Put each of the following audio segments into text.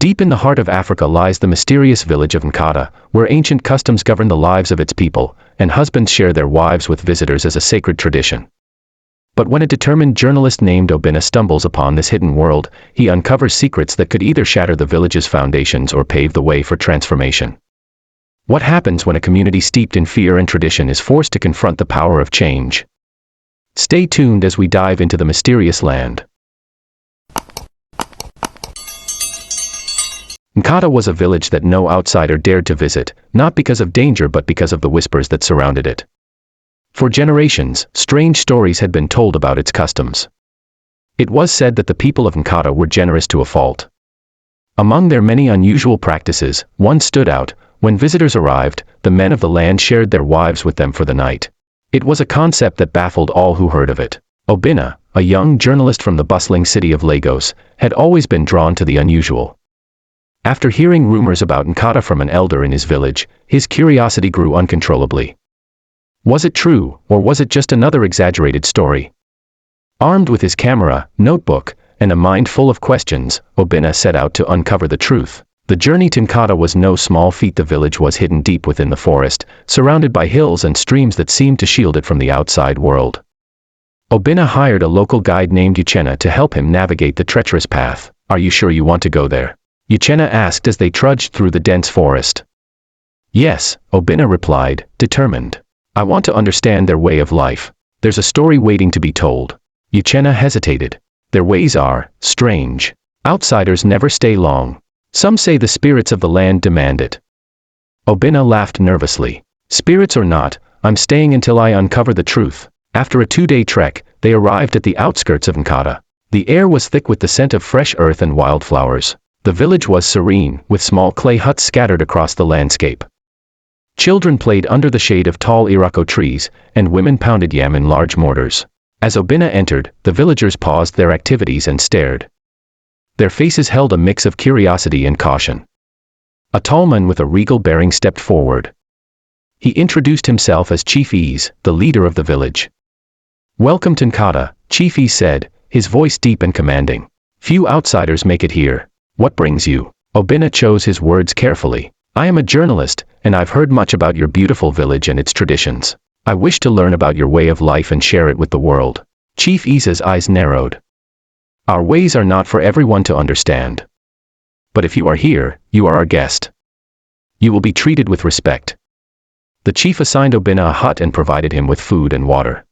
Deep in the heart of Africa lies the mysterious village of Nkata, where ancient customs govern the lives of its people, and husbands share their wives with visitors as a sacred tradition. But when a determined journalist named Obinna stumbles upon this hidden world, he uncovers secrets that could either shatter the village's foundations or pave the way for transformation. What happens when a community steeped in fear and tradition is forced to confront the power of change? Stay tuned as we dive into the mysterious land. Nkata was a village that no outsider dared to visit, not because of danger but because of the whispers that surrounded it. For generations, strange stories had been told about its customs. It was said that the people of Nkata were generous to a fault. Among their many unusual practices, one stood out. When visitors arrived, the men of the land shared their wives with them for the night. It was a concept that baffled all who heard of it. Obinna, a young journalist from the bustling city of Lagos, had always been drawn to the unusual. After hearing rumors about Nkata from an elder in his village, his curiosity grew uncontrollably. Was it true, or was it just another exaggerated story? Armed with his camera, notebook, and a mind full of questions, Obinna set out to uncover the truth. The journey to Nkata was no small feat. The village was hidden deep within the forest, surrounded by hills and streams that seemed to shield it from the outside world. Obinna hired a local guide named Uchenna to help him navigate the treacherous path. "Are you sure you want to go there?" Uchenna asked as they trudged through the dense forest. "Yes," Obinna replied, determined. "I want to understand their way of life. There's a story waiting to be told." Uchenna hesitated. "Their ways are strange. Outsiders never stay long. Some say the spirits of the land demand it." Obinna laughed nervously. "Spirits or not, I'm staying until I uncover the truth." After a 2-day trek, they arrived at the outskirts of Nkata. The air was thick with the scent of fresh earth and wildflowers. The village was serene, with small clay huts scattered across the landscape. Children played under the shade of tall iroko trees, and women pounded yam in large mortars. As Obinna entered, the villagers paused their activities and stared. Their faces held a mix of curiosity and caution. A tall man with a regal bearing stepped forward. He introduced himself as Chief Ease, the leader of the village. "Welcome to Nkata," Chief Ease said, his voice deep and commanding. "Few outsiders make it here. What brings you?" Obinna chose his words carefully. "I am a journalist, and I've heard much about your beautiful village and its traditions. I wish to learn about your way of life and share it with the world." Chief Ease's eyes narrowed. "Our ways are not for everyone to understand. But if you are here, you are our guest. You will be treated with respect." The chief assigned Obinna a hut and provided him with food and water.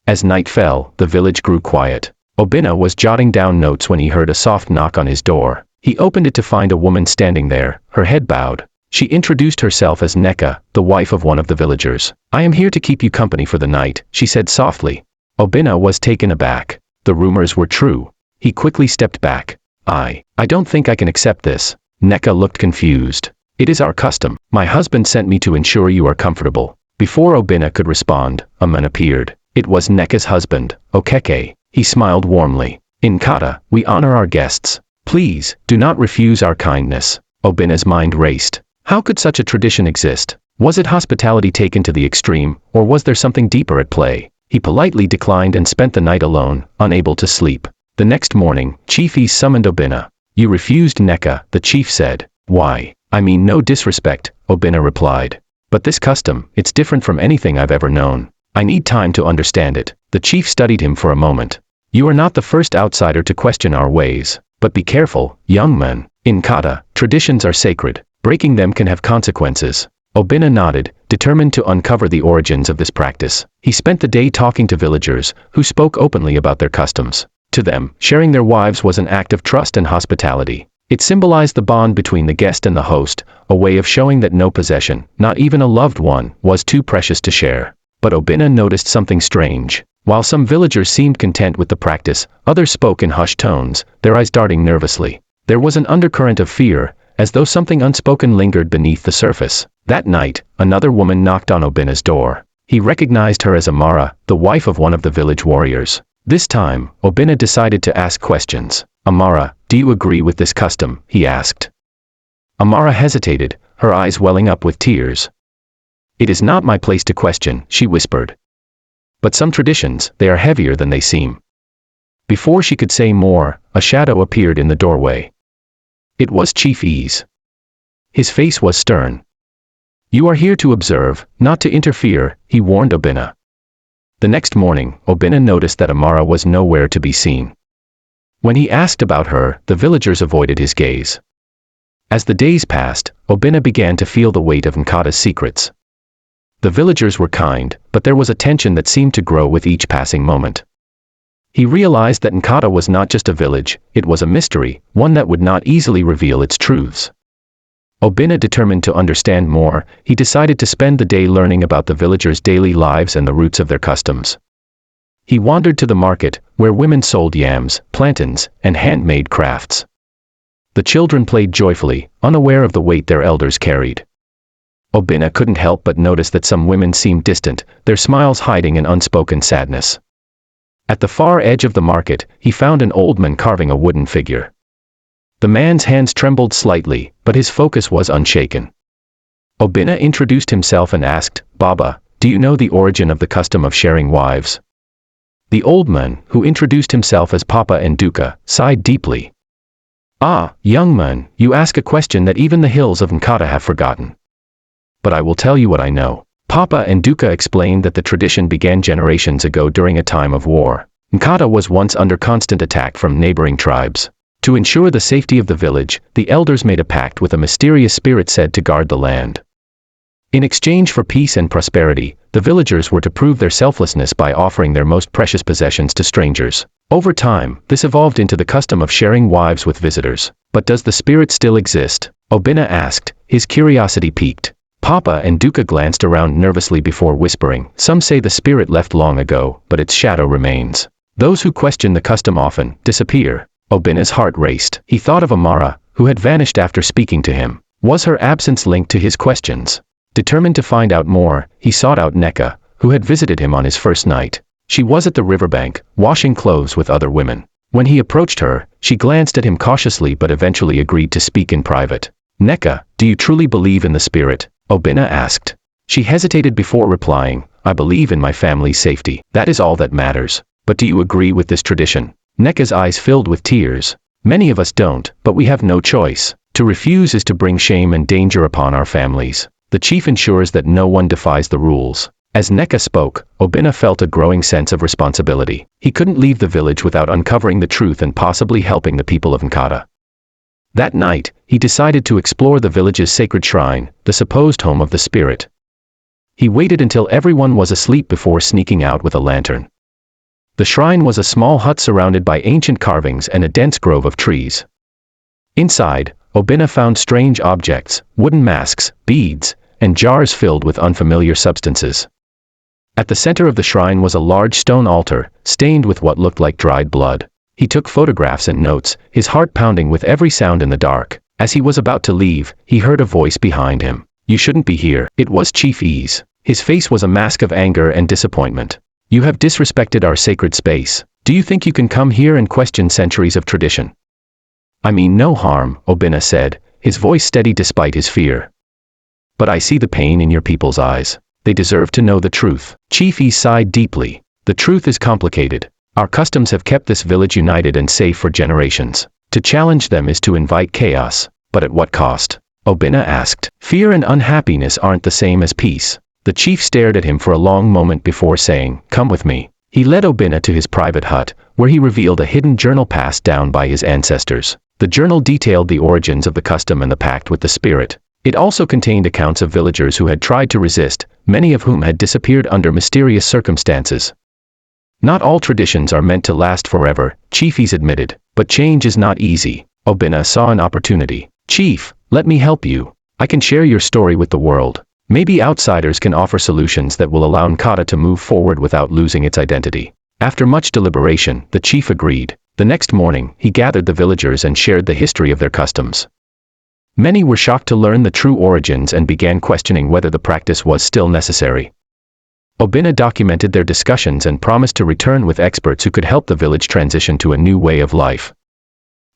As night fell, the village grew quiet. Obinna was jotting down notes when he heard a soft knock on his door. He opened it to find a woman standing there, her head bowed. She introduced herself as Neka, the wife of one of the villagers. "I am here to keep you company for the night," she said softly. Obinna was taken aback. The rumors were true. He quickly stepped back. I don't think I can accept this." Neka looked confused. "It is our custom. My husband sent me to ensure you are comfortable." Before Obinna could respond, a man appeared. It was Neka's husband, Okeke. He smiled warmly. "In Nkata, we honor our guests. Please, do not refuse our kindness." Obinna's mind raced. How could such a tradition exist? Was it hospitality taken to the extreme, or was there something deeper at play? He politely declined and spent the night alone, unable to sleep. The next morning, Chief Ease summoned Obinna. "You refused, Neka," the chief said. "Why?" "I mean no disrespect," Obinna replied. "But this custom, it's different from anything I've ever known. I need time to understand it." The chief studied him for a moment. "You are not the first outsider to question our ways. But be careful, young man. In Nkata, traditions are sacred. Breaking them can have consequences." Obinna nodded, determined to uncover the origins of this practice. He spent the day talking to villagers, who spoke openly about their customs. To them, sharing their wives was an act of trust and hospitality. It symbolized the bond between the guest and the host, a way of showing that no possession, not even a loved one, was too precious to share. But Obinna noticed something strange. While some villagers seemed content with the practice, others spoke in hushed tones, their eyes darting nervously. There was an undercurrent of fear, as though something unspoken lingered beneath the surface. That night, another woman knocked on Obinna's door. He recognized her as Amara, the wife of one of the village warriors. This time, Obinna decided to ask questions. "Amara, do you agree with this custom?" he asked. Amara hesitated, her eyes welling up with tears. "It is not my place to question," she whispered. "But some traditions, they are heavier than they seem." Before she could say more, a shadow appeared in the doorway. It was Chief Ease. His face was stern. "You are here to observe, not to interfere," he warned Obinna. The next morning, Obinna noticed that Amara was nowhere to be seen. When he asked about her, the villagers avoided his gaze. As the days passed, Obinna began to feel the weight of Nkata's secrets. The villagers were kind, but there was a tension that seemed to grow with each passing moment. He realized that Nkata was not just a village, it was a mystery, one that would not easily reveal its truths. Obinna, determined to understand more, he decided to spend the day learning about the villagers' daily lives and the roots of their customs. He wandered to the market, where women sold yams, plantains, and handmade crafts. The children played joyfully, unaware of the weight their elders carried. Obinna couldn't help but notice that some women seemed distant, their smiles hiding an unspoken sadness. At the far edge of the market, he found an old man carving a wooden figure. The man's hands trembled slightly, but his focus was unshaken. Obinna introduced himself and asked, "Baba, do you know the origin of the custom of sharing wives?" The old man, who introduced himself as Papa and Duka, sighed deeply. "Ah, young man, you ask a question that even the hills of Nkata have forgotten. But I will tell you what I know." Papa and Duka explained that the tradition began generations ago during a time of war. Nkata was once under constant attack from neighboring tribes. To ensure the safety of the village, the elders made a pact with a mysterious spirit said to guard the land. In exchange for peace and prosperity, the villagers were to prove their selflessness by offering their most precious possessions to strangers. Over time, this evolved into the custom of sharing wives with visitors. "But does the spirit still exist?" Obinna asked, his curiosity piqued. Papa and Duka glanced around nervously before whispering, "Some say the spirit left long ago, but its shadow remains. Those who question the custom often disappear." Obinna's heart raced. He thought of Amara, who had vanished after speaking to him. Was her absence linked to his questions? Determined to find out more, he sought out Neka, who had visited him on his first night. She was at the riverbank, washing clothes with other women. When he approached her, she glanced at him cautiously but eventually agreed to speak in private. "Neka, do you truly believe in the spirit?" Obinna asked. She hesitated before replying, "I believe in my family's safety. That is all that matters. But do you agree with this tradition?" Neka's eyes filled with tears. "Many of us don't, but we have no choice. To refuse is to bring shame and danger upon our families. The chief ensures that no one defies the rules." As Neka spoke, Obinna felt a growing sense of responsibility. He couldn't leave the village without uncovering the truth and possibly helping the people of Nkata. That night, he decided to explore the village's sacred shrine, the supposed home of the spirit. He waited until everyone was asleep before sneaking out with a lantern. The shrine was a small hut surrounded by ancient carvings and a dense grove of trees. Inside, Obinna found strange objects, wooden masks, beads, and jars filled with unfamiliar substances. At the center of the shrine was a large stone altar, stained with what looked like dried blood. He took photographs and notes, his heart pounding with every sound in the dark. As he was about to leave, he heard a voice behind him. "You shouldn't be here." It was Chief Ease. His face was a mask of anger and disappointment. "You have disrespected our sacred space. Do you think you can come here and question centuries of tradition?" "I mean no harm," Obinna said, his voice steady despite his fear. "But I see the pain in your people's eyes. They deserve to know the truth." Chief Ease sighed deeply. "The truth is complicated. Our customs have kept this village united and safe for generations. To challenge them is to invite chaos. But at what cost?" Obinna asked. "Fear and unhappiness aren't the same as peace." The chief stared at him for a long moment before saying, "Come with me." He led Obinna to his private hut, where he revealed a hidden journal passed down by his ancestors. The journal detailed the origins of the custom and the pact with the spirit. It also contained accounts of villagers who had tried to resist, many of whom had disappeared under mysterious circumstances. "Not all traditions are meant to last forever," Chief Ease admitted, "but change is not easy." Obinna saw an opportunity. "Chief, let me help you. I can share your story with the world. Maybe outsiders can offer solutions that will allow Nkata to move forward without losing its identity." After much deliberation, the chief agreed. The next morning, he gathered the villagers and shared the history of their customs. Many were shocked to learn the true origins and began questioning whether the practice was still necessary. Obinna documented their discussions and promised to return with experts who could help the village transition to a new way of life.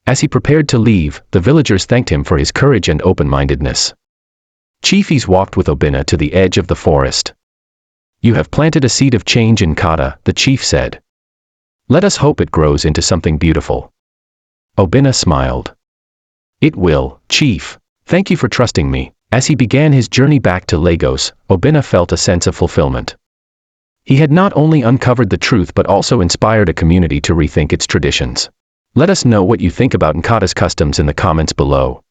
As he prepared to leave, the villagers thanked him for his courage and open-mindedness. Chief Ease walked with Obinna to the edge of the forest. "You have planted a seed of change in Nkata," the chief said. "Let us hope it grows into something beautiful." Obinna smiled. It will, Chief. Thank you for trusting me. As he began his journey back to Lagos, Obinna felt a sense of fulfillment. He had not only uncovered the truth but also inspired a community to rethink its traditions. Let us know what you think about Nkata's customs in the comments below.